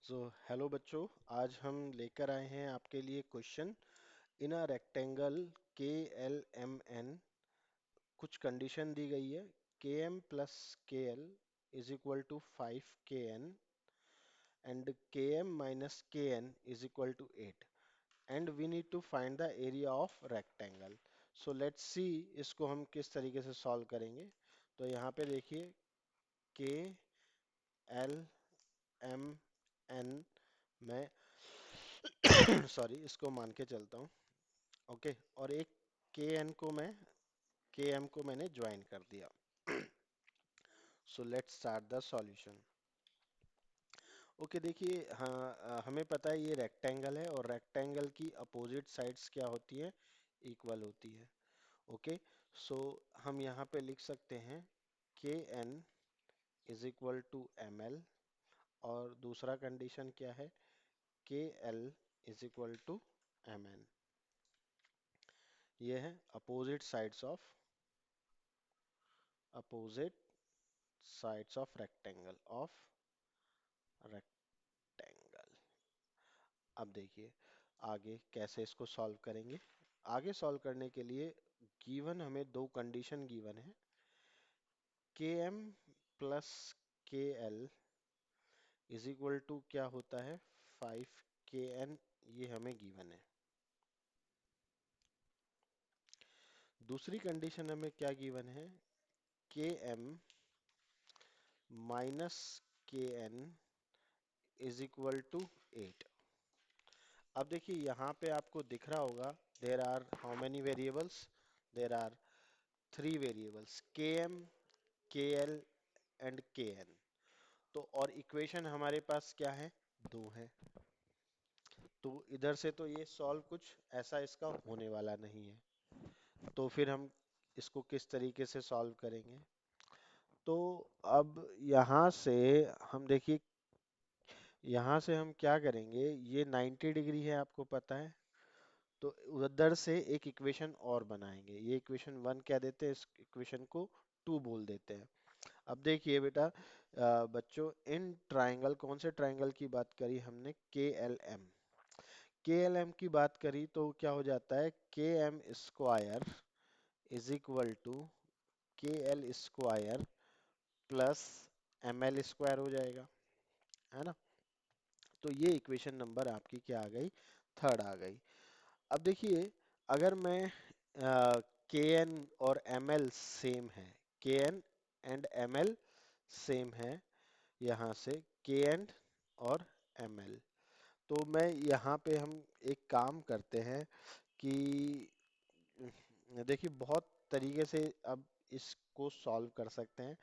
Hello बच्चों, आज हम लेकर आए हैं आपके लिए question. In a rectangle K L M N कुछ कंडीशन दी गई है। K M plus K L is equal to 5 kn and K M minus K N is equal to 8 and we need to find the area of rectangle. So let's see इसको हम किस तरीके से solve करेंगे। तो यहाँ पे देखिए, के एल एम एन मैं सॉरी इसको मान के चलता हूँ। ओके, और एक के एन को मैं के एम को मैंने ज्वाइन कर दिया। So let's start the solution. Okay, देखिए, हाँ, हमें पता है ये रेक्टेंगल है और रेक्टेंगल की अपोजिट साइड्स क्या होती है, इक्वल होती है। ओके, सो हम यहाँ पे लिख सकते हैं K N is equal to M L, और दूसरा कंडीशन क्या है, K L is equal to M N. ये है opposite sides of opposite sides of rectangle. अब देखिए आगे कैसे इसको सॉल्व करेंगे। आगे सॉल्व करने के लिए गिवन हमें दो कंडीशन गिवन है। K M plus K L is equal to क्या होता है, 5 kn, ये हमें गिवन है। दूसरी कंडीशन हमें क्या गिवन है, K M minus K N is equal to 8। अब देखिए यहाँ पे आपको दिख रहा होगा, there are how many variables, there are 3 variables, K M, K L and K N. तो और इक्वेशन हमारे पास क्या है, दो है। तो इधर से तो ये सॉल्व कुछ ऐसा इसका होने वाला नहीं है। तो फिर हम इसको किस तरीके से सॉल्व करेंगे। तो अब यहाँ से हम देखिए, यहाँ से हम क्या करेंगे, ये 90 डिग्री है आपको पता है। तो उधर से एक इक्वेशन और बनाएंगे, ये इक्वेशन 1 कह देते हैं, इस इक्वेशन को 2 बोल देते हैं। अब देखिए बेटा, बच्चों, इन ट्राइंगल, कौन से ट्राइंगल की बात करी हमने, K L M. K L M की बात करी तो क्या हो जाता है, K M square is equal to K L square plus M L square हो जाएगा, है ना। तो ये इक्वेशन नंबर आपकी क्या आ गई, थर्ड आ गई। अब देखिए, अगर मैं के एन और एम एल सेम है, K N and M L same है, यहाँ से के एन और एम एल, तो मैं यहाँ पे हम एक काम करते हैं कि देखिए बहुत तरीके से अब इसको सॉल्व कर सकते हैं।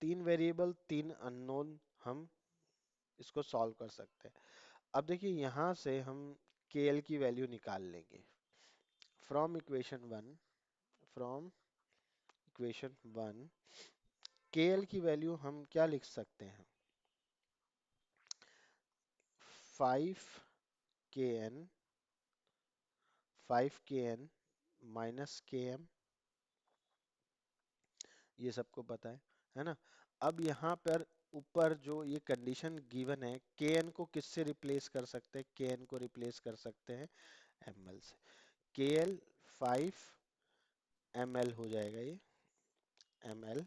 3 वेरिएबल 3 अननोन, हम इसको सॉल्व कर सकते हैं। अब देखिए यहाँ से हम के एल की वैल्यू निकाल लेंगे फ्रॉम इक्वेशन 1। के एल की वैल्यू हम क्या लिख सकते हैं, 5 kn 5 kn minus K M, ये सबको पता है ना। अब यहाँ पर ऊपर जो ये कंडीशन गिवन है, के एन को किससे रिप्लेस कर सकते हैं, के एन को रिप्लेस कर सकते हैं एम एल से। के एल 5 ml हो जाएगा, ये M L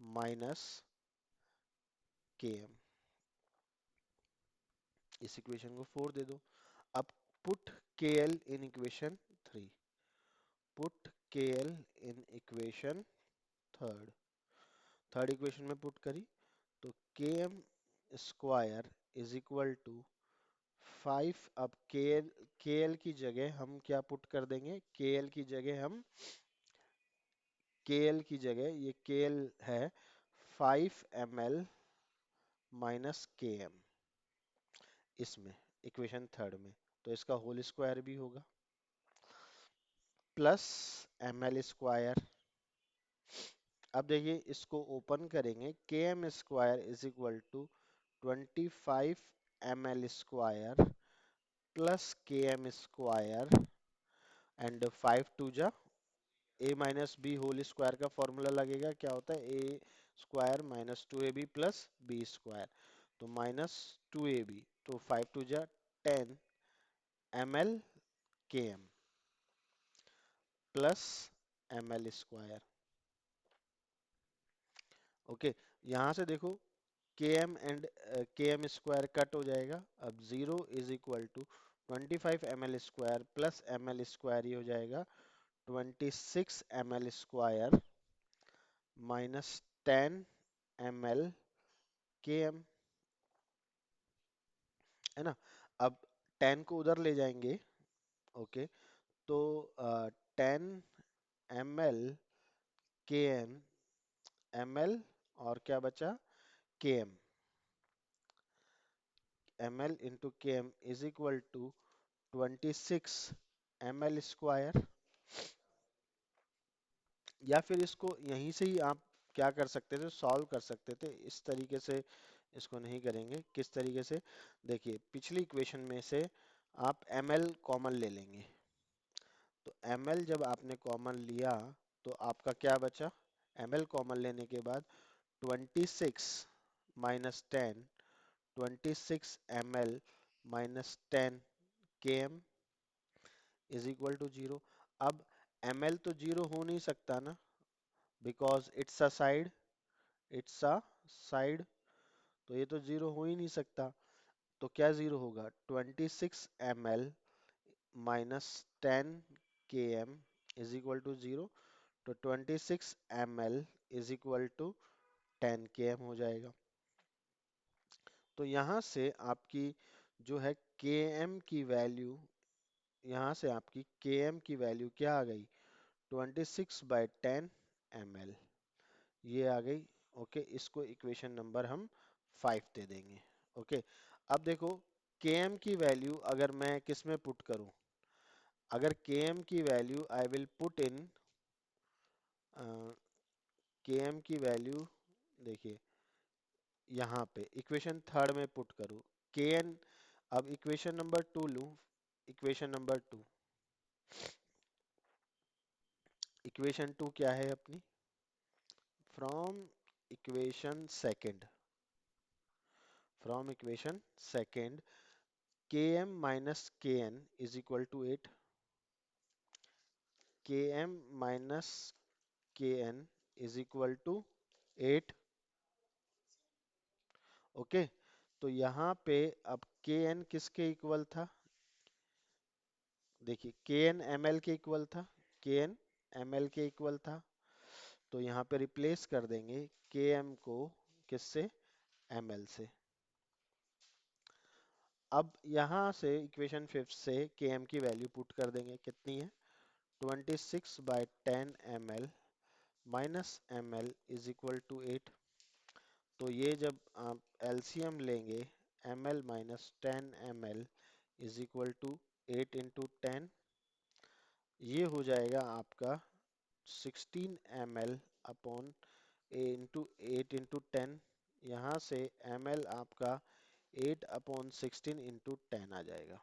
minus K M. इस इक्वेशन को 4 दे दो। अब put K L in equation 3, put K L in equation third third equation में पुट करी तो K M square is equal to 5। अब के एल की जगह हम क्या पुट कर देंगे, के एल की जगह ये के एल है 5 ml माइनस के एम, इसमें इक्वेशन 3 में, तो इसका होल स्क्वायर भी होगा प्लस एम एल स्क्वायर। अब देखिए इसको ओपन करेंगे, K M square is equal to 25 ml square plus K M square and 5 2 जा A minus B whole square का फॉर्मूला लगेगा, क्या होता है, A square minus 2ab plus B square. तो -2ab, तो 5 टू जा 10 ml km plus ml square. Okay, यहाँ से देखो km and km square cut हो जाएगा। अब 0 = 25 ml square plus ml square, ये हो जाएगा 26 ml स्क्वायर -10 ml km, है ना। अब 10 को उधर ले जाएंगे। ओके, तो 10 ml km, ml और क्या बचा, km, ml into km is equal to 26 ml square. या फिर इसको यहीं से ही आप क्या कर सकते थे, सॉल्व कर सकते थे। इस तरीके से इसको नहीं करेंगे। किस तरीके से, देखिए पिछली इक्वेशन में से आप ml कॉमन ले लेंगे। तो ml जब आपने कॉमन लिया तो आपका क्या बचा, ml कॉमन लेने के बाद 26 minus 10, 26 ml minus 10 km is equal to 0। अब ml तो 0 हो नहीं सकता ना, बिकॉज इट्स अ साइड, तो ये तो 0 हो ही नहीं सकता। तो क्या 0 होगा, 26 ml minus 10 km is equal to 0। तो 26 ml is equal to 10 km हो जाएगा। तो यहाँ से आपकी जो है km की वैल्यू, यहाँ से आपकी km की वैल्यू क्या आ गई, 26/10 ml, ये आ गई। ओके, इसको इक्वेशन नंबर हम 5 दे देंगे। ओके, अब देखो km की वैल्यू अगर मैं किस में पुट करूं, अगर km की value I will put in, km की वैल्यू देखिए यहाँ पे इक्वेशन थर्ड में पुट करूं kn। अब इक्वेशन नंबर 2 लूं, इक्वेशन नंबर 2, इक्वेशन 2 क्या है अपनी, from equation second, from equation second km minus kn is equal to 8, km minus kn is equal to 8। Okay, तो यहाँ पे अब kn किसके इक्वल था, देखिए kn ml के इक्वल था, kn ml के इक्वल था। तो यहाँ पे रिप्लेस कर देंगे km को किससे, ml से। अब यहाँ से इक्वेशन फिफ्थ से km की वैल्यू पुट कर देंगे, कितनी है, 26/10 ml minus ml is equal to 8। तो ये जब आप एलसीएम लेंगे, ml minus 10 ml is equal to 8 into 10, ये हो जाएगा आपका 16 ml अपॉन इंटू 8 इंटू 10। यहाँ से ml आपका 8/16 इंटू 10 आ जाएगा।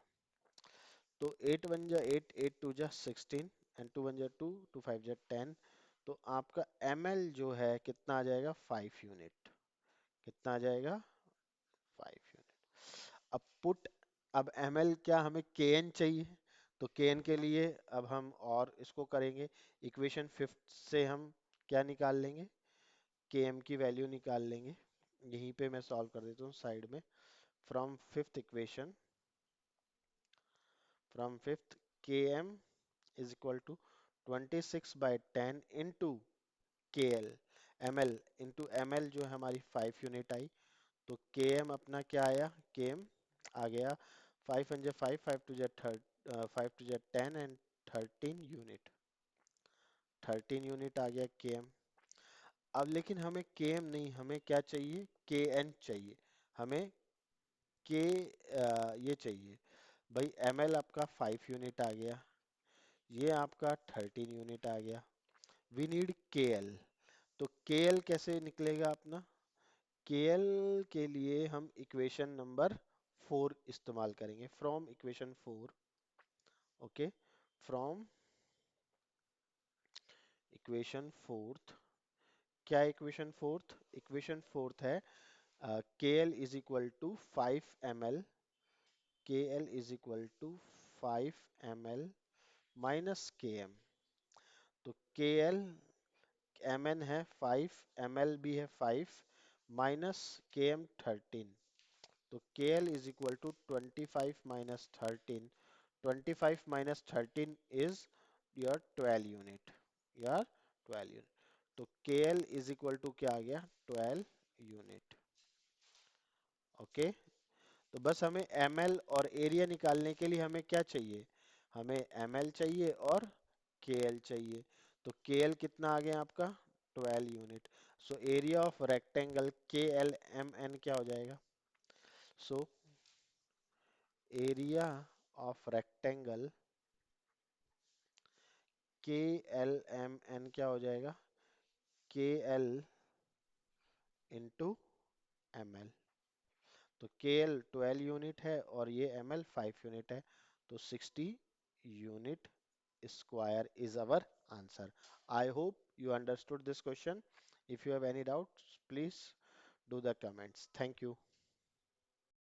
तो 8 1 जा 8, 8 2 जा 16 एंड 2 1 जा 2, 2 5 जा 10। तो आपका ml जो है कितना आ जाएगा, 5 यूनिट। कितना आ जाएगा, 5 यूनिट। अब पुट, अब ml क्या हमें kn चाहिए, तो kn के लिए अब हम और इसको करेंगे, इक्वेशन फिफ्थ से हम क्या निकाल लेंगे, km की वैल्यू निकाल लेंगे। यहीं पे मैं सॉल्व कर देता हूँ साइड में। From fifth equation, from fifth km is equal to 26/10 into kl, ml into ml जो है हमारी 5 यूनिट आई। तो km अपना क्या आया, km आ गया 5 1 5, 5 2 थर्ड, 5 2 10 एंड 13 यूनिट, 13 यूनिट आ गया km। अब लेकिन हमें km नहीं, हमें क्या चाहिए, kn चाहिए। हमें k ये चाहिए भाई, ml आपका 5 यूनिट आ गया, ये आपका 13 यूनिट आ गया। We need kl। तो kl कैसे निकलेगा अपना, kl के लिए हम इक्वेशन नंबर 4 इस्तेमाल करेंगे, from equation 4। Okay, from equation fourth, क्या इक्वेशन फोर्थ, इक्वेशन फोर्थ है KL is equal to 5 ml. KL is equal to 5 ml minus Km. तो KL Mn है 5, ml भी है 5, माइनस Km 13. तो KL is equal to 25 minus 13. 25 minus 13 is your 12 unit. Your 12 unit. तो KL is equal to क्या आ गया? 12 unit. Okay okay? तो बस हमें ml और एरिया निकालने के लिए हमें क्या चाहिए? हमें ml चाहिए और kl चाहिए. तो kl कितना आ गया आपका? 12 unit. So area of rectangle KLMN क्या हो जाएगा? So area of rectangle KLMN क्या हो जाएगा? KL into ml. तो KL 12 यूनिट है और ये ml 5 यूनिट है. तो 60 unit square is our answer. I hope you understood this question. If you have any doubts, please do the comments. Thank you.